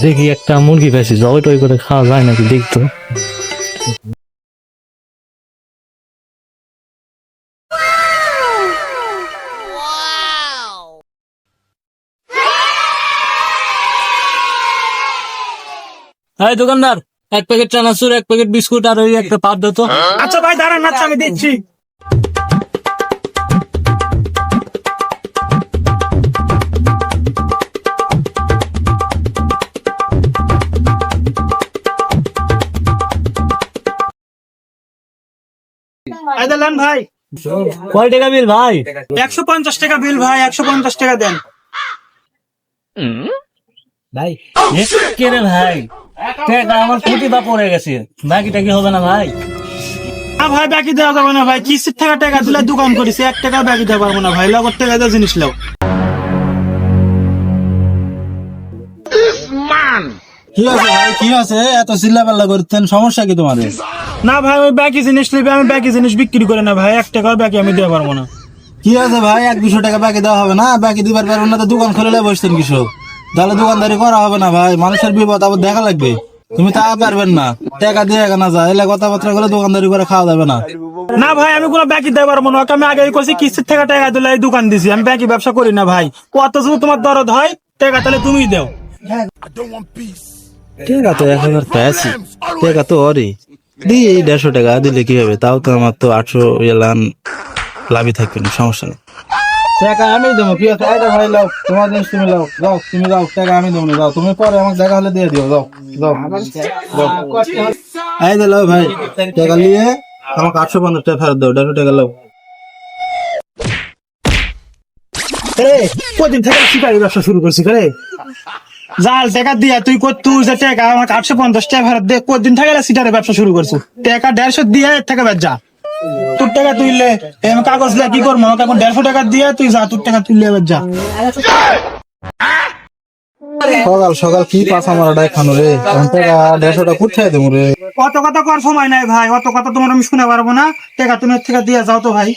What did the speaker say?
দেখি একটা মুরগি পেয়েছি, জয় টয় করে খাওয়া যায় নাকি দেখতো। এই দোকানদার, এক প্যাকেট চানাচুর, এক প্যাকেট বিস্কুট আর ওই একটা পাট দতো। আচ্ছা ভাই দাঁড়ান, আচ্ছা আমি দিচ্ছি। এই দিলেন ভাই। কয় টাকা বিল ভাই? 150 টাকা বিল ভাই, 150 টাকা দেন। ভাই কে রে ভাই, টাকা আমার কোটি বা পড়ে গেছে, বাকিটা কি হবে না ভাই? না ভাই বাকি দেওয়া যাবে না ভাই, কিস্তির টাকা টাকা দিলে দোকান করেছি, 1 টাকা বাকি দেওয়া পারবো না ভাই, লগত টাকা দিয়ে জিনিস লাও। কি আছে ভাই, কি আছে এত চিল্লাপাল্লা করতেন, সমস্যা কি তোমাদের? না ভাই ওই বাকি জিনিস নিবে, আমি বাকি জিনিস বিক্রি করে না ভাই, 1 টাকা বাকি আমি দেওয়া পারবো না। কি আছে ভাই, 100-200 টাকা বাকি দেওয়া হবে না? বাকি দিবার পারবেন না তো দোকান খুলে বসতেন কৃষক, তাহলে দোকানদারি করা হবে না ভাই, মানুষের বিপদ আবার দেখা লাগবে, তুমি তা পারবেন না, টাকা দিয়ে না যা এলে কথাবার্তা করে দোকানদারি করে খাওয়া যাবে না। না ভাই আমি কোনো বাকি দেওয়া পারবো না, ওকে আমি আগেই কইছি কিস্তির টাকা টাকা দিলে এই দোকান দিছি, আমি বাকি ব্যবসা করি না ভাই। কত যদি তোমার দরদ হয় টাকা তাহলে তুমিই দাও। টাকা তো 1000 পেয়েছি, টাকা তো অরে দি 150 টাকা দিলে কি হবে, তাও তো আমার তো 800 লাভই থাকবে না, সমস্যা নেই। টাকা আমি দেবো, কি আছে এটা ভাই, লাও তোমার জিনিস তুমি লাও, যাও তুমি যাও, টাকা আমি দেবো না, যাও তুমি পরে আমাকে দেখা হলে দিয়ে দিও, যাও যাও যাও। এই দিলো ভাই, টাকা নিয়ে আমাকে 850 টাকা ফেরত দাও, 150 টাকা লাও। রে কদিন থেকে শিকারি ব্যবসা শুরু করছি রে, জাল টাকা দিয়া তুই তুই যে টাকা আমাকে 850 টাকা ফেরত দে, কদিন থেকে সিটারে ব্যবসা শুরু করছো, টাকা 150 দিয়ে এর থেকে বেচ যা, তোর টাকা তুইলে আমি কাগজ দিয়ে কি করবো, আমাকে এখন 150 টাকা দিয়ে তুই যা, তোর টাকা তুললে বেচ যা। সকাল সকাল কি পাছা মারাটা খানো রে, এখন টাকা 150 টাকা কোথায় দেবো রে? অত কথা কর সময় নাই ভাই, অত কথা তোমার আমি শুনে পারবো না, টাকা তুমি এর থেকে দিয়ে যাও তো ভাই।